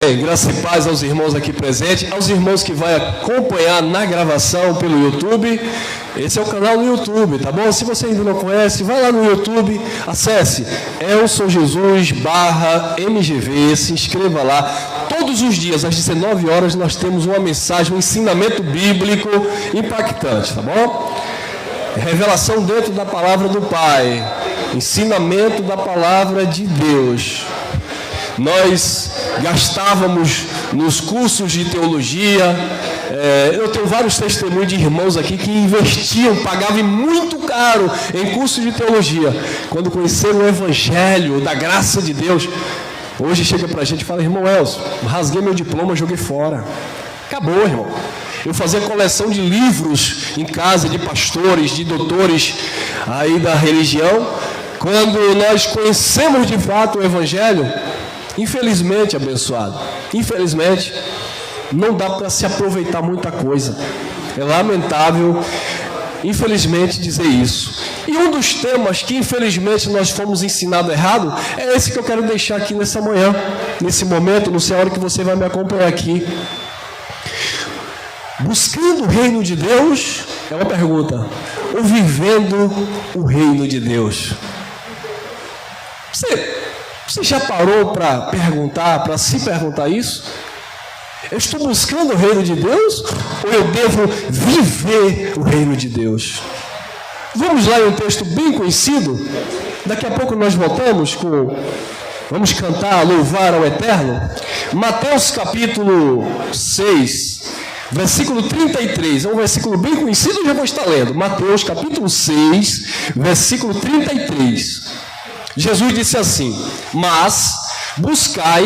Graça e paz aos irmãos aqui presentes, aos irmãos que vai acompanhar na gravação pelo YouTube. Esse é o canal do YouTube, tá bom? Se você ainda não conhece, vai lá no YouTube, acesse Elson Jesus /MGV, se inscreva lá. Todos os dias, às 19 horas, nós temos uma mensagem, um ensinamento bíblico impactante, tá bom? Revelação dentro da palavra do Pai, ensinamento da palavra de Deus. Nós gastávamos nos cursos de teologia, eu tenho vários testemunhos de irmãos aqui que investiam, pagavam muito caro em cursos de teologia. Quando conheceram o Evangelho da graça de Deus, hoje chega pra gente e fala: irmão Elson, rasguei meu diploma, joguei fora. Acabou, irmão. Eu fazia coleção de livros em casa, de pastores, de doutores aí da religião. Quando nós conhecemos de fato o Evangelho, infelizmente, abençoado, infelizmente, não dá para se aproveitar muita coisa. É lamentável, infelizmente, dizer isso. E um dos temas que, infelizmente, nós fomos ensinados errado, é esse que eu quero deixar aqui nessa manhã, nesse momento, não sei a hora que você vai me acompanhar aqui. Buscando o reino de Deus, é uma pergunta, ou vivendo o reino de Deus? Você já parou para perguntar, para se perguntar isso? Eu estou buscando o reino de Deus ou eu devo viver o reino de Deus? Vamos lá em um texto bem conhecido. Daqui a pouco nós voltamos vamos cantar, louvar ao Eterno. Mateus capítulo 6, versículo 33. É um versículo bem conhecido, eu já vou estar lendo. Mateus capítulo 6, versículo 33. Jesus disse assim: mas buscai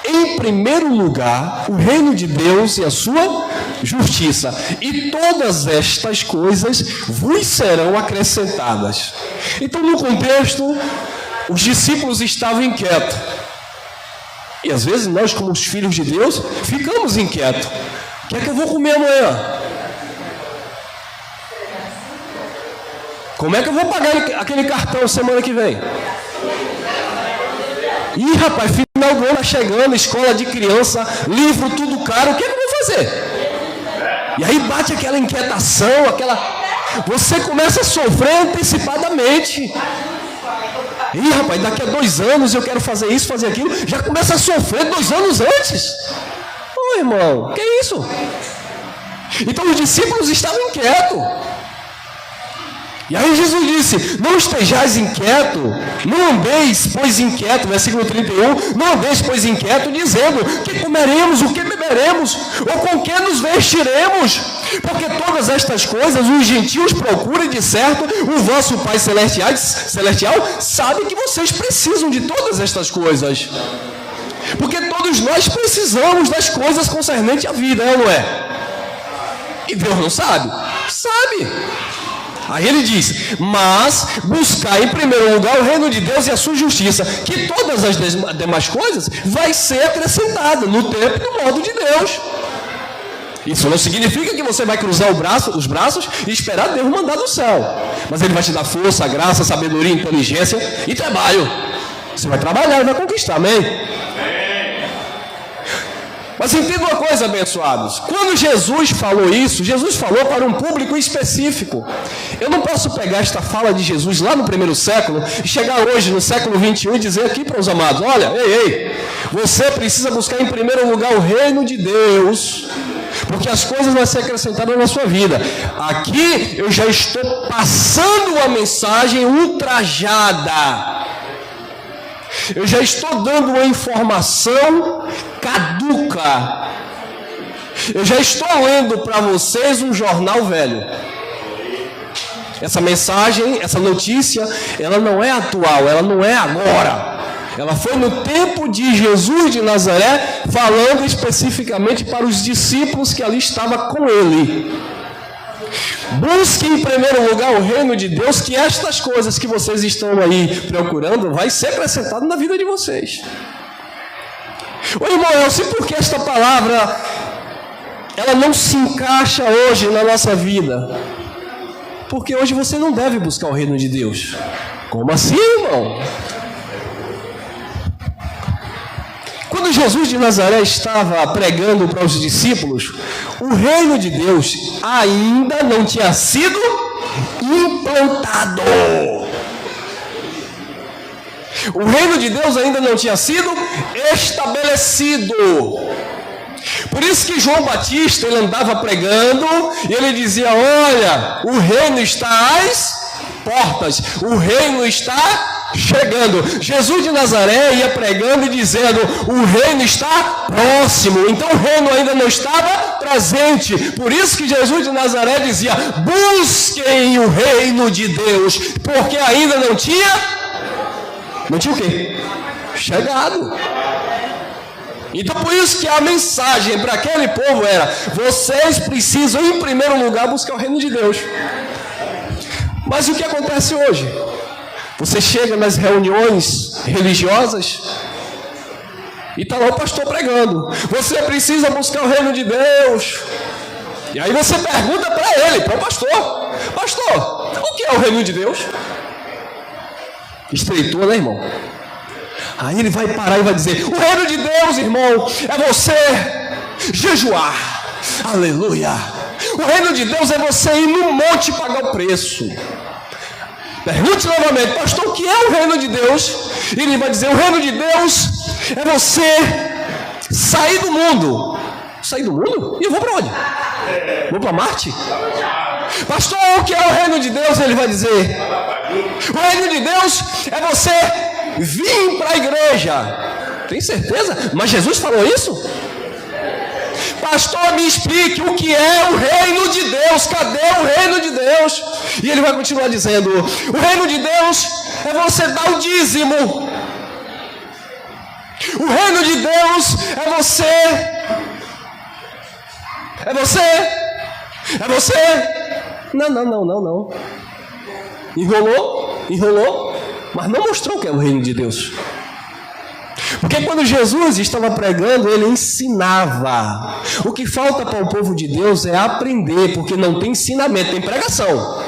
em primeiro lugar o reino de Deus e a sua justiça, e todas estas coisas vos serão acrescentadas. Então, no contexto, os discípulos estavam inquietos. E às vezes nós, como os filhos de Deus, ficamos inquietos. O que é que eu vou comer amanhã? Como é que eu vou pagar aquele cartão semana que vem? Ih, rapaz, final do ano está chegando, escola de criança, livro tudo caro, o que é que eu vou fazer? E aí bate aquela inquietação, você começa a sofrer antecipadamente. Ih, rapaz, daqui a 2 anos eu quero fazer isso, fazer aquilo, já começa a sofrer 2 anos antes. Ô irmão, que é isso? Então os discípulos estavam inquietos. E aí Jesus disse: não estejais inquieto, não andeis, pois inquieto, versículo 31, não andeis, pois inquieto, dizendo: que comeremos, o que beberemos, ou com que nos vestiremos? Porque todas estas coisas os gentios procuram, e de certo o vosso Pai Celestial sabe que vocês precisam de todas estas coisas. Porque todos nós precisamos das coisas concernentes à vida, é ou não é? E Deus não sabe? Sabe. Aí ele diz: mas buscar em primeiro lugar o reino de Deus e a sua justiça, que todas as demais coisas vai ser acrescentada no tempo e no modo de Deus. Isso não significa que você vai cruzar os braços e esperar Deus mandar do céu. Mas Ele vai te dar força, graça, sabedoria, inteligência e trabalho. Você vai trabalhar e vai conquistar, amém? Mas entenda uma coisa, abençoados. Quando Jesus falou isso, Jesus falou para um público específico. Eu não posso pegar esta fala de Jesus lá no primeiro século e chegar hoje no século 21 e dizer aqui para os amados: olha, ei, você precisa buscar em primeiro lugar o reino de Deus, porque as coisas vão ser acrescentadas na sua vida. Aqui eu já estou passando uma mensagem ultrajada. Eu já estou dando uma informação caduca. Eu já estou lendo para vocês um jornal velho. Essa mensagem, essa notícia, ela não é atual, ela não é agora. Ela foi no tempo de Jesus de Nazaré, falando especificamente para os discípulos que ali estavam com ele. Busque em primeiro lugar o reino de Deus, que estas coisas que vocês estão aí procurando vai ser acrescentado na vida de vocês. Ô irmão, eu sei por que esta palavra ela não se encaixa hoje na nossa vida. Porque hoje você não deve buscar o reino de Deus. Como assim, irmão? Quando Jesus de Nazaré estava pregando para os discípulos, o reino de Deus ainda não tinha sido implantado. O reino de Deus ainda não tinha sido estabelecido. Por isso que João Batista, ele andava pregando e ele dizia: olha, o reino está às portas, o reino está chegando. Jesus de Nazaré ia pregando e dizendo: o reino está próximo. Então o reino ainda não estava presente. Por isso que Jesus de Nazaré dizia: busquem o reino de Deus, porque ainda não tinha o quê? Chegado. Então por isso que a mensagem para aquele povo era: vocês precisam em primeiro lugar buscar o reino de Deus. Mas o que acontece hoje? Você chega nas reuniões religiosas e está lá o pastor pregando: você precisa buscar o reino de Deus. E aí você pergunta para ele, para o pastor: pastor, o que é o reino de Deus? Estreitou, né, irmão? Aí ele vai parar e vai dizer: o reino de Deus, irmão, é você jejuar. Aleluia. O reino de Deus é você ir no monte pagar o preço. Pergunte novamente: pastor, o que é o reino de Deus? E ele vai dizer: o reino de Deus é você sair do mundo. Sair do mundo? E eu vou para onde? Vou para Marte? Pastor, o que é o reino de Deus? Ele vai dizer: o reino de Deus é você vir para a igreja. Tem certeza? Mas Jesus falou isso? Pastor, me explique o que é o reino de Deus. Cadê o reino de Deus? E ele vai continuar dizendo: o reino de Deus é você dar o dízimo. O reino de Deus é você. Não. Enrolou, mas não mostrou o que é o reino de Deus. Porque quando Jesus estava pregando, ele ensinava. O que falta para o povo de Deus é aprender, porque não tem ensinamento, tem pregação.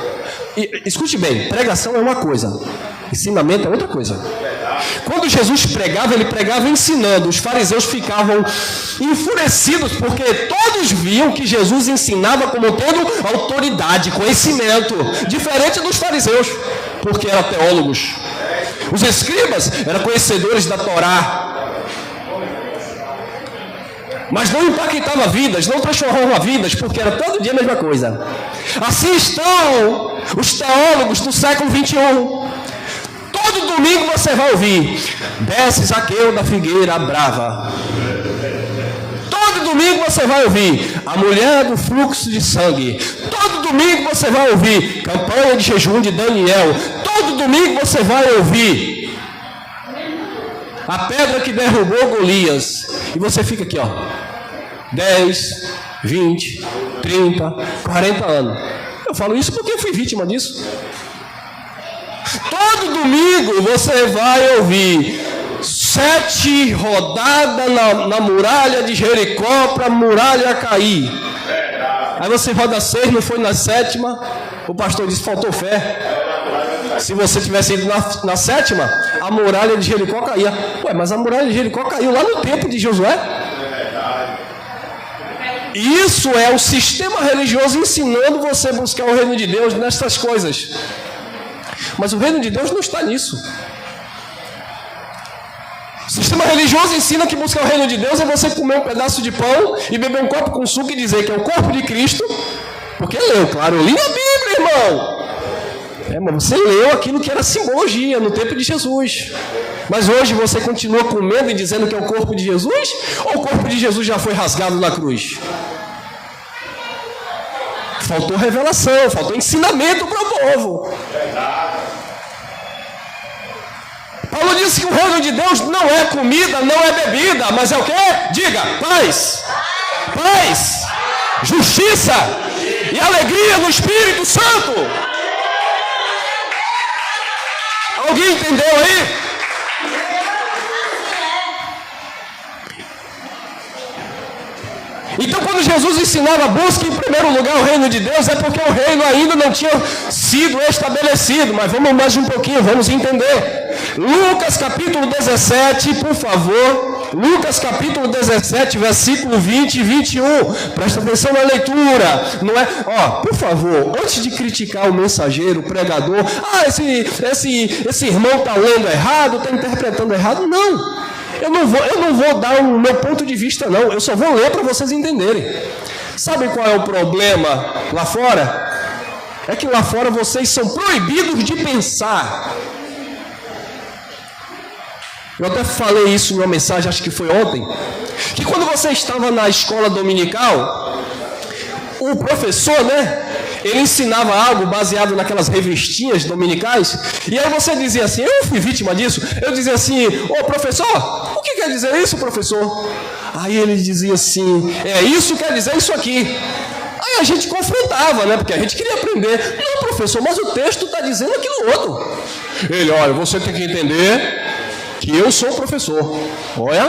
E, escute bem, pregação é uma coisa, ensinamento é outra coisa. Quando Jesus pregava, ele pregava ensinando. Os fariseus ficavam enfurecidos, porque todos viam que Jesus ensinava como tendo autoridade, conhecimento, diferente dos fariseus, porque eram teólogos. Os escribas eram conhecedores da Torá, mas não impactava vidas, não transformava vidas, porque era todo dia a mesma coisa. Assim estão os teólogos do século 21. Todo domingo você vai ouvir: desce Zaqueu da figueira brava. Todo domingo você vai ouvir: a mulher do fluxo de sangue. Todo domingo você vai ouvir: campanha de jejum de Daniel. Todo domingo você vai ouvir: a pedra que derrubou Golias. E você fica aqui, ó, 10, 20, 30, 40 anos. Eu falo isso porque eu fui vítima disso. Todo domingo você vai ouvir 7 rodadas na muralha de Jericó para a muralha cair. Aí você roda 6, não foi na 7ª. O pastor disse: faltou fé. Se você tivesse ido na 7ª, a muralha de Jericó caía. Ué, mas a muralha de Jericó caiu lá no tempo de Josué. Isso é o sistema religioso ensinando você a buscar o reino de Deus nessas coisas. Mas o reino de Deus não está nisso. O sistema religioso ensina que buscar o reino de Deus é você comer um pedaço de pão e beber um copo com suco e dizer que é o corpo de Cristo. Porque leu, claro, eu li a Bíblia, irmão. Mas você leu aquilo que era simbologia no tempo de Jesus. Mas hoje você continua comendo e dizendo que é o corpo de Jesus? Ou o corpo de Jesus já foi rasgado na cruz? Faltou revelação, faltou ensinamento para o povo. Paulo disse que o reino de Deus não é comida, não é bebida, mas é o quê? Diga: paz, justiça e alegria no Espírito Santo. Alguém entendeu aí? Então, quando Jesus ensinava: busque em primeiro lugar o reino de Deus, é porque o reino ainda não tinha sido estabelecido. Mas vamos mais um pouquinho, vamos entender. Lucas capítulo 17, por favor. Lucas capítulo 17, versículo 20 e 21. Presta atenção na leitura. Não é? Por favor, antes de criticar o mensageiro, o pregador, esse irmão está lendo errado, está interpretando errado. Não. Eu não vou dar o meu ponto de vista, não. Eu só vou ler para vocês entenderem. Sabe qual é o problema lá fora? É que lá fora vocês são proibidos de pensar. Eu até falei isso em uma mensagem, acho que foi ontem, que quando você estava na escola dominical, o professor, ele ensinava algo baseado naquelas revistinhas dominicais, e aí você dizia assim, eu fui vítima disso, eu dizia assim, professor, o que quer dizer isso, professor? Aí ele dizia assim, isso quer dizer isso aqui. Aí a gente confrontava, porque a gente queria aprender. Não, professor, mas o texto está dizendo aquilo outro. Ele, olha, você tem que entender que eu sou o professor. Olha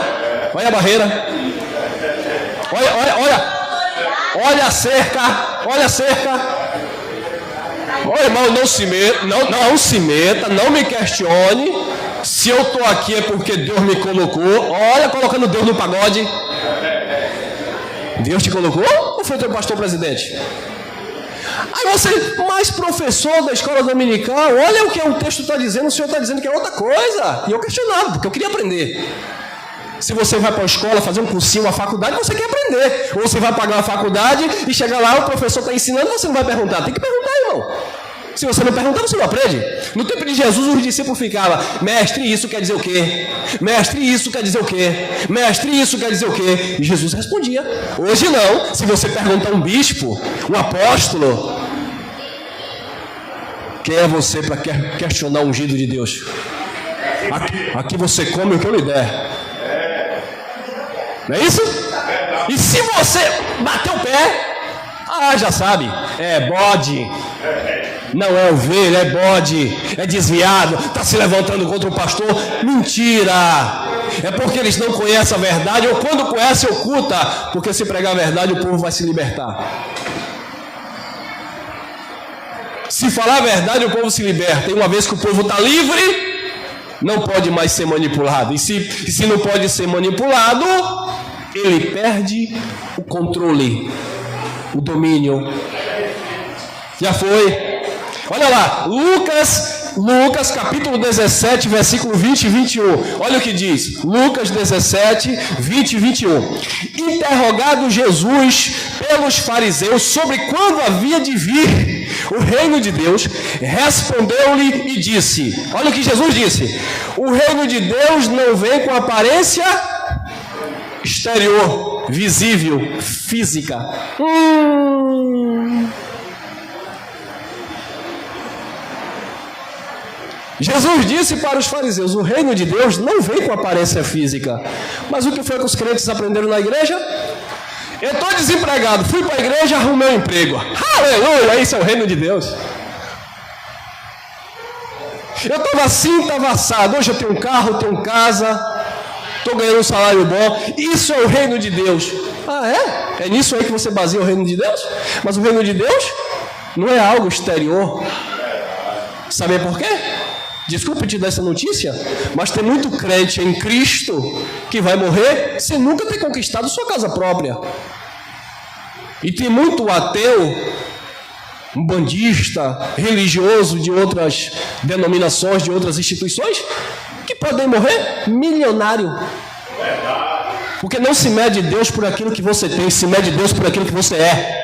a barreira. Olha a cerca. Olha, irmão, não se meta, não me questione. Se eu estou aqui é porque Deus me colocou. Olha, colocando Deus no pagode. Deus te colocou ou foi teu pastor presidente? Aí você, mais professor da escola dominical, olha o que o texto está dizendo, o senhor está dizendo que é outra coisa. E eu questionava, porque eu queria aprender. Se você vai para a escola fazer um cursinho, uma faculdade, você quer aprender. Ou você vai pagar uma faculdade e chegar lá, o professor está ensinando, você não vai perguntar. Tem que perguntar, irmão. Se você não perguntar, você não aprende. No tempo de Jesus, os discípulos ficavam, mestre, isso quer dizer o quê? Mestre, isso quer dizer o quê? Mestre, isso quer dizer o quê? E Jesus respondia. Hoje não. Se você perguntar a um bispo, um apóstolo, quem é você para questionar o ungido de Deus? Aqui você come o que eu lhe der. Não é isso? E se você bater o pé, já sabe, é bode. Não é ovelha, é bode, é desviado, está se levantando contra o pastor. Mentira! É porque eles não conhecem a verdade, ou quando conhece, oculta. Porque se pregar a verdade, o povo vai se libertar. Se falar a verdade, o povo se liberta. E uma vez que o povo está livre, não pode mais ser manipulado. E se não pode ser manipulado, ele perde o controle, o domínio. Já foi. Olha lá, Lucas capítulo 17, versículo 20 e 21. Olha o que diz. Lucas 17, 20 e 21. Interrogado Jesus pelos fariseus sobre quando havia de vir o reino de Deus, respondeu-lhe e disse, olha o que Jesus disse, o reino de Deus não vem com aparência exterior, visível, física. Jesus disse para os fariseus, o reino de Deus não vem com aparência física. Mas o que foi que os crentes aprenderam na igreja? Eu estou desempregado, fui para a igreja, arrumei um emprego. Aleluia, isso é o reino de Deus. Eu estava assim, estava assado. Hoje eu tenho um carro, tenho casa, estou ganhando um salário bom. Isso é o reino de Deus. É? É nisso aí que você baseia o reino de Deus? Mas o reino de Deus não é algo exterior. Sabe por quê? Desculpe te dar essa notícia, mas tem muito crente em Cristo que vai morrer sem nunca ter conquistado sua casa própria. E tem muito ateu, um bandista, religioso de outras denominações, de outras instituições, que podem morrer milionário. Porque não se mede Deus por aquilo que você tem, se mede Deus por aquilo que você é.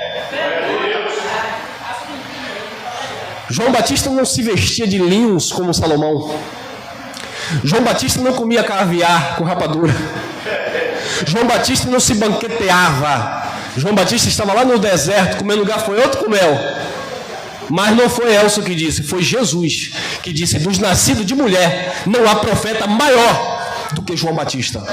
João Batista não se vestia de linhos como Salomão. João Batista não comia caviar com rapadura. João Batista não se banqueteava. João Batista estava lá no deserto comendo gafanhoto com mel. Mas não foi Elcio que disse, foi Jesus que disse, dos nascidos de mulher não há profeta maior do que João Batista.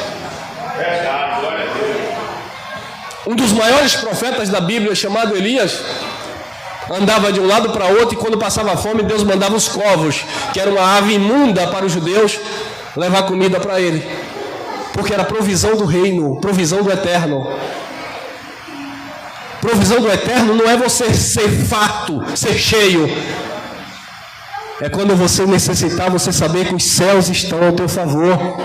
Um dos maiores profetas da Bíblia, chamado Elias, andava de um lado para outro e quando passava fome, Deus mandava os corvos, que era uma ave imunda para os judeus, levar comida para ele. Porque era provisão do reino, provisão do eterno. Provisão do eterno não é você ser farto, ser cheio. É quando você necessitar, você saber que os céus estão ao teu favor.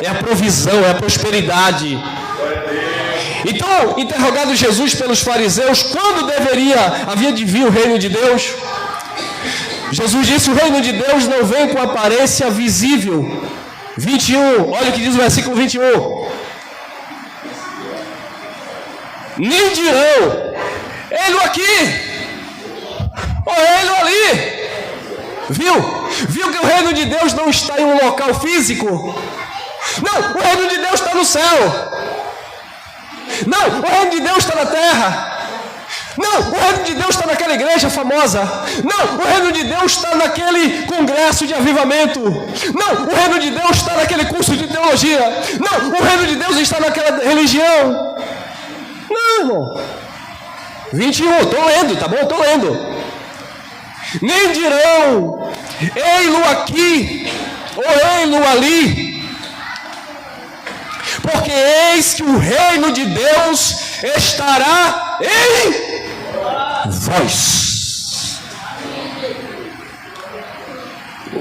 é a provisão, é a prosperidade. Então, interrogado Jesus pelos fariseus, quando havia de vir o reino de Deus? Jesus disse: o reino de Deus não vem com aparência visível. 21, olha o que diz o versículo 21. Nem dirão, ele aqui, ou ele ali. Viu que o reino de Deus não está em um local físico? Não, o reino de Deus está no céu. Não, o reino de Deus está na terra. Não, o reino de Deus está naquela igreja famosa. Não, o reino de Deus está naquele congresso de avivamento. Não, o reino de Deus está naquele curso de teologia. Não, o reino de Deus está naquela religião. Não, irmão. 21, estou lendo, tá bom? Estou lendo. Nem dirão, ei-lo aqui, ou ei-lo ali. Porque eis que o reino de Deus estará em vós.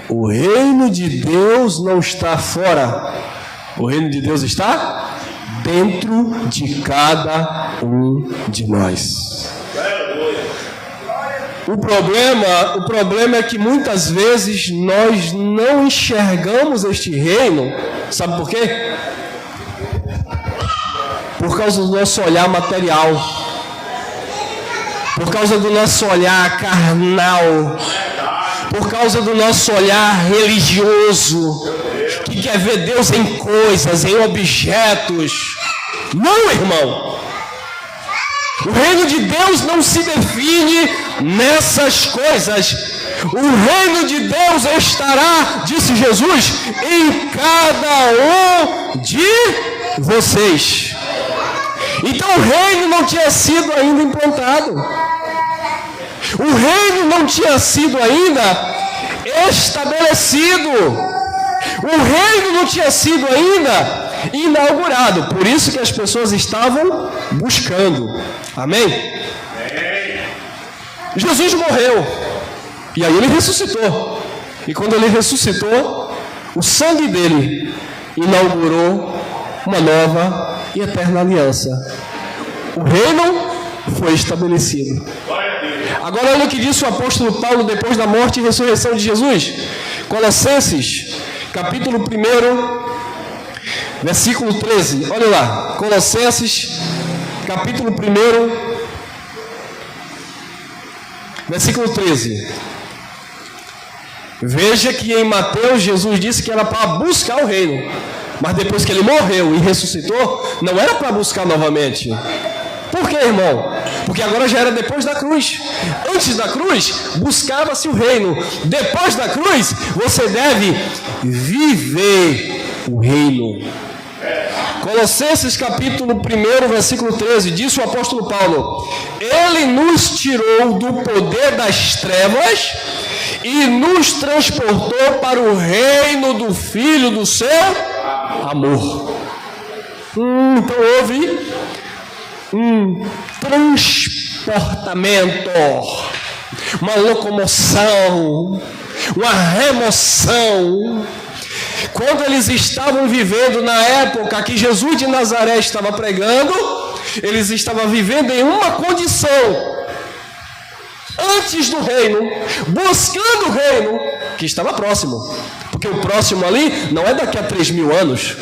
O reino de Deus não está fora. O reino de Deus está dentro de cada um de nós. O problema é que muitas vezes nós não enxergamos este reino. Sabe por quê? Por causa do nosso olhar material, por causa do nosso olhar carnal, por causa do nosso olhar religioso, que quer ver Deus em coisas, em objetos. Não, irmão. O reino de Deus não se define nessas coisas. O reino de Deus estará, disse Jesus, em cada um de vocês. Então o reino não tinha sido ainda implantado. O reino não tinha sido ainda estabelecido. O reino não tinha sido ainda inaugurado. Por isso que as pessoas estavam buscando. Amém? Jesus morreu. E aí ele ressuscitou. E quando ele ressuscitou, o sangue dele inaugurou uma nova e eterna aliança. O reino foi estabelecido. Agora olha o que disse o apóstolo Paulo depois da morte e ressurreição de Jesus. Colossenses, capítulo 1, versículo 13. Olha lá, Colossenses, capítulo 1, versículo 13. Veja que em Mateus Jesus disse que era para buscar o reino. Mas depois que ele morreu e ressuscitou, não era para buscar novamente. Por quê, irmão? Porque agora já era depois da cruz. Antes da cruz, buscava-se o reino. Depois da cruz, você deve viver o reino. Colossenses capítulo 1, versículo 13, disse o apóstolo Paulo: Ele nos tirou do poder das trevas e nos transportou para o reino do Filho do seu amor. Então houve um transportamento, uma locomoção, uma remoção. Quando eles estavam vivendo na época que Jesus de Nazaré estava pregando, eles estavam vivendo em uma condição antes do reino, buscando o reino que estava próximo. Porque o próximo ali não é daqui a 3.000 anos.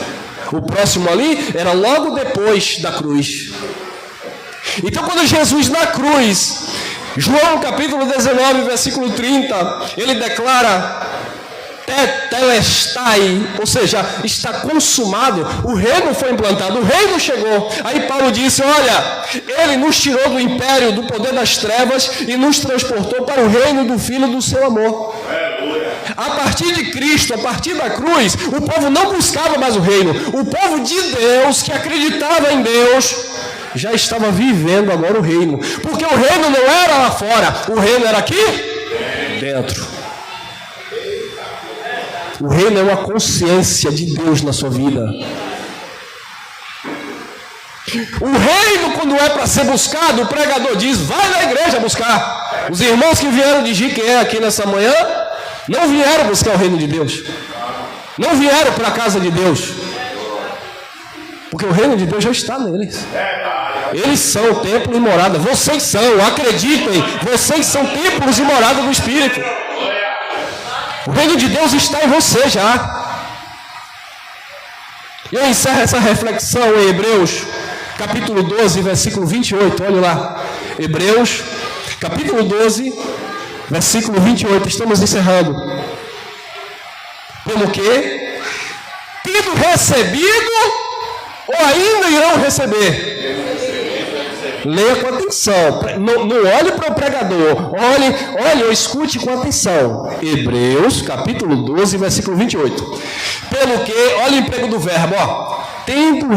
O próximo ali era logo depois da cruz. Então quando Jesus na cruz, João capítulo 19, versículo 30, ele declara tetelestai, ou seja, está consumado, o reino foi implantado, o reino chegou. Aí Paulo disse: olha, ele nos tirou do império, do poder das trevas e nos transportou para o reino do Filho do seu amor. A partir de Cristo, a partir da cruz, o povo não buscava mais o reino. O povo de Deus, que acreditava em Deus, já estava vivendo agora o reino. Porque o reino não era lá fora, o reino era aqui dentro. O reino é uma consciência de Deus na sua vida. O reino, quando é para ser buscado, o pregador diz: vai na igreja buscar. Os irmãos que vieram de Jiquié aqui nessa manhã não vieram buscar o reino de Deus, não vieram para a casa de Deus, o reino de Deus já está neles. Eles são templo e morada. Vocês são, acreditem, vocês são templos e morada do Espírito. O reino de Deus está em você já. E eu encerro essa reflexão em Hebreus, capítulo 12, versículo 28. Olha lá. Hebreus, capítulo 12, versículo 28. Estamos encerrando. Pelo quê? Tendo recebido ou ainda irão receber? Leia com atenção. Não olhe para o pregador. Olhe ou escute com atenção. Hebreus, capítulo 12, versículo 28. Pelo que, olha o emprego do verbo, ó. Tendo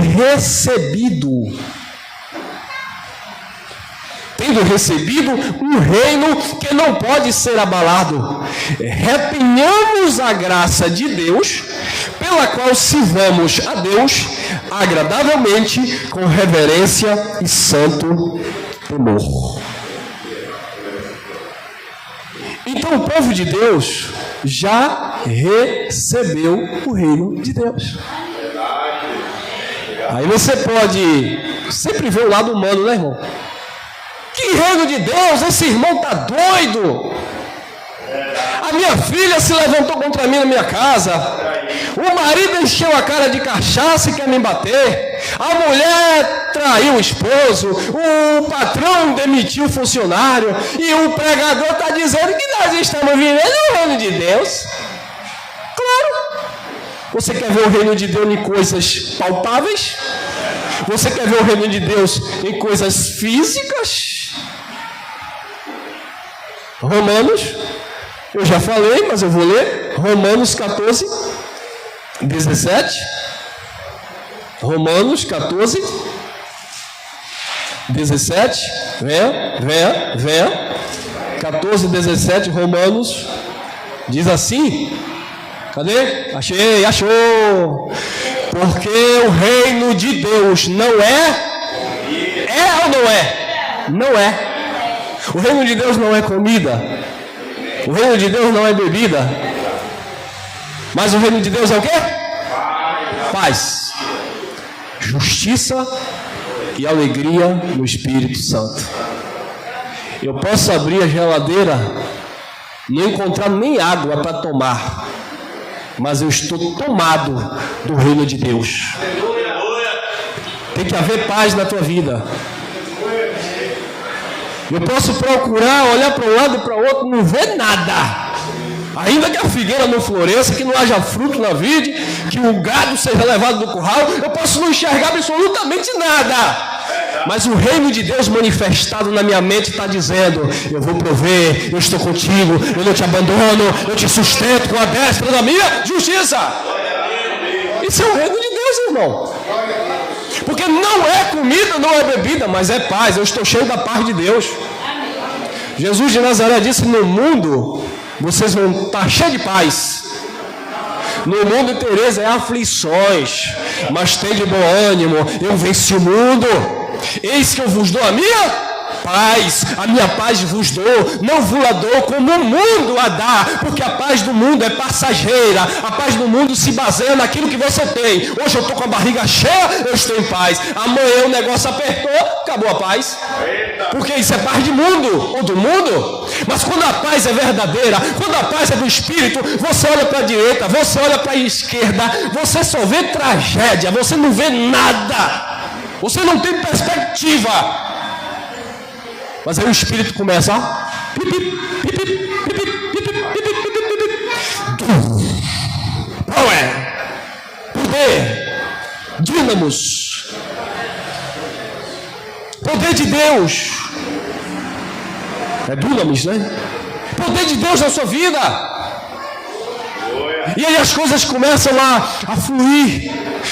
recebido um reino que não pode ser abalado, retenhamos a graça de Deus, pela qual sirvamos a Deus agradavelmente, com reverência e santo temor. Então o povo de Deus já recebeu o reino de Deus. Aí você pode sempre ver o lado humano, né, irmão? Que reino de Deus? Esse irmão está doido. A minha filha se levantou contra mim na minha casa. O marido encheu a cara de cachaça e quer me bater. A mulher traiu o esposo. O patrão demitiu o funcionário. E o pregador está dizendo que nós estamos vivendo o reino de Deus. Claro. Você quer ver o reino de Deus em coisas palpáveis? Você quer ver o reino de Deus em coisas físicas? Romanos, eu já falei, mas eu vou ler. Romanos 14, 17. Romanos 14, 17. Venha. 14, 17, Romanos. Diz assim. Cadê? Achou. Porque o reino de Deus não é? É ou não é? Não é. O reino de Deus não é comida. O reino de Deus não é bebida. Mas o reino de Deus é o quê? Paz, justiça e alegria no Espírito Santo. Eu posso abrir a geladeira, não encontrar nem água para tomar, mas eu estou tomado do reino de Deus. Tem que haver paz na tua vida. Eu posso procurar, olhar para um lado e para o outro, não ver nada. Ainda que a figueira não floresça, que não haja fruto na vide, que o gado seja levado do curral, eu posso não enxergar absolutamente nada. Mas o reino de Deus manifestado na minha mente está dizendo: eu vou prover, eu estou contigo, eu não te abandono, eu te sustento com a destra da minha justiça. Isso é o reino de Deus, irmão. Porque não é comida, não é bebida, mas é paz. Eu estou cheio da paz de Deus. Jesus de Nazaré disse: no mundo vocês vão estar cheios de paz. No mundo, Tereza, é aflições, mas tem de bom ânimo, eu venci o mundo. Eis que eu vos dou a minha paz, a minha paz vos dou, não vos a dou como o mundo a dá, porque a paz do mundo é passageira, a paz do mundo se baseia naquilo que você tem. Hoje eu estou com a barriga cheia, eu estou em paz. Amanhã o negócio apertou, acabou a paz. Porque isso é paz de mundo, ou do mundo. Mas quando a paz é verdadeira, quando a paz é do Espírito, você olha para a direita, você olha para a esquerda, você só vê tragédia, você não vê nada, você não tem perspectiva. Mas aí o Espírito começa, ó. Poder, dínamos, poder de Deus. É dunamis, né? Poder de Deus na sua vida. E aí as coisas começam a fluir.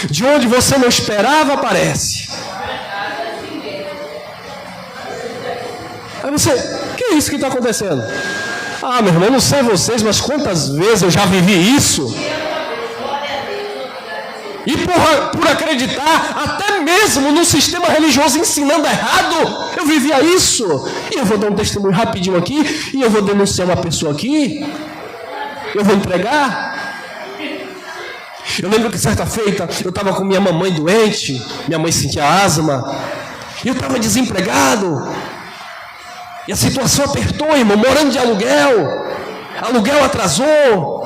De onde você não esperava, aparece. Aí você, que é isso que está acontecendo? Ah, meu irmão, não sei vocês, mas quantas vezes eu já vivi isso? E por acreditar, até mesmo no sistema religioso ensinando errado, eu vivia isso. E eu vou dar um testemunho rapidinho aqui, e eu vou denunciar uma pessoa aqui, eu vou entregar. Eu lembro que certa feita eu estava com minha mamãe doente, minha mãe sentia asma, e eu estava desempregado. E a situação apertou, irmão, morando de aluguel atrasou.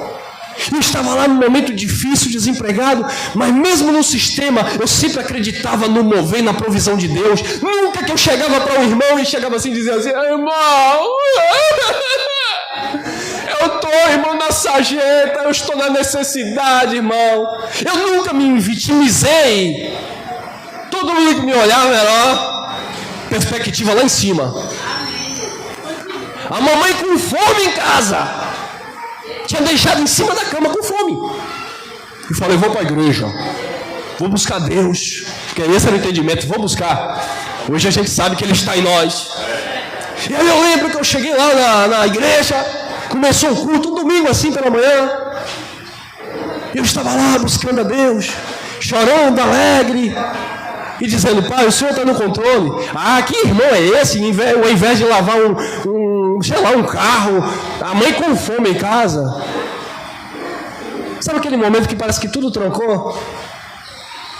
Eu estava lá num momento difícil, desempregado, mas mesmo no sistema, eu sempre acreditava no mover e na provisão de Deus. Nunca que eu chegava para um irmão e chegava assim e dizia assim: irmão, eu estou, irmão, na sarjeta, eu estou na necessidade, irmão. Eu nunca me vitimizei. Todo mundo que me olhava era, ó, perspectiva lá em cima. A mamãe com fome em casa. Tinha deixado em cima da cama com fome. E falei: vou para a igreja. Vou buscar Deus. Porque esse era o entendimento. Vou buscar. Hoje a gente sabe que Ele está em nós. E aí eu lembro que eu cheguei lá na igreja. Começou o culto, um domingo assim pela manhã. Eu estava lá buscando a Deus. Chorando, alegre. E dizendo: Pai, o Senhor está no controle. Ah, que irmão é esse? Ao invés de lavar um carro, a mãe com fome em casa. Sabe aquele momento que parece que tudo trancou?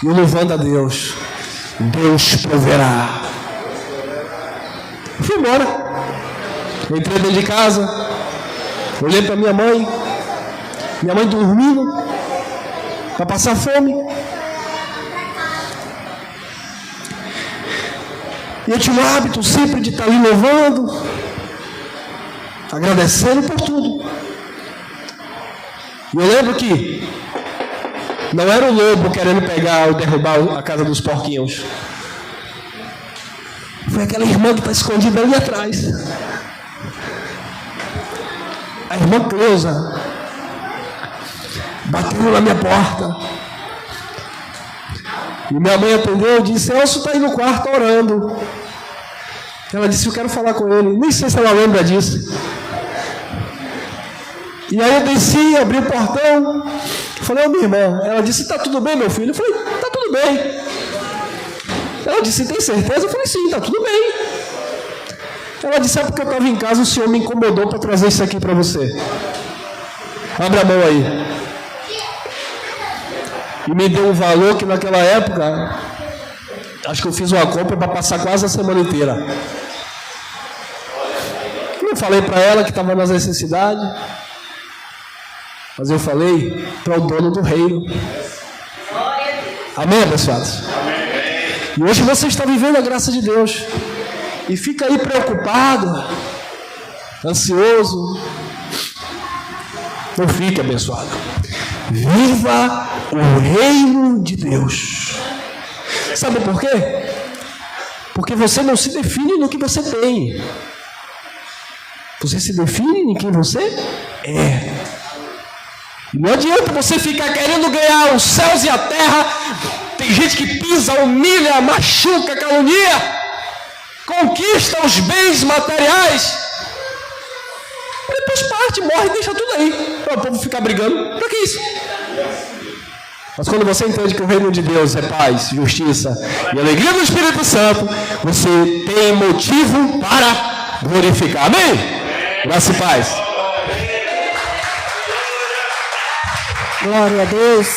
E eu louvando a Deus. Deus proverá. Fui embora. Entrei dentro de casa. Olhei para minha mãe dormindo, para passar fome. E eu tinha o hábito sempre de estar ali louvando, agradecendo por tudo. E eu lembro que não era o lobo querendo pegar ou derrubar a casa dos porquinhos. Foi aquela irmã que está escondida ali atrás. A irmã Cleusa bateu na minha porta. E minha mãe atendeu e disse: Elcio está aí no quarto orando. Ela disse: eu quero falar com ele. Nem sei se ela lembra disso. E aí eu desci, abri o portão. Falei: ô minha irmã. Ela disse: está tudo bem, meu filho? Eu falei: está tudo bem. Ela disse: tem certeza? Eu falei: sim, está tudo bem. Ela disse: é porque eu estava em casa, o Senhor me incomodou para trazer isso aqui para você. Abre a mão aí. E me deu um valor que naquela época, acho que eu fiz uma compra para passar quase a semana inteira. Eu falei para ela que estava nas necessidades, mas eu falei para o dono do reino. Amém, abençoados? E hoje você está vivendo a graça de Deus. E fica aí preocupado, ansioso. Não fique, abençoado. Viva o reino de Deus. Sabe por quê? Porque você não se define no que você tem. Você se define em quem você é. Não adianta você ficar querendo ganhar os céus e a terra. Tem gente que pisa, humilha, machuca, calunia, conquista os bens materiais. Depois parte, morre e deixa tudo aí. Para o povo ficar brigando. Para que isso? Mas quando você entende que o reino de Deus é paz, justiça e alegria do Espírito Santo, você tem motivo para glorificar. Amém? Graça e paz. Glória a Deus.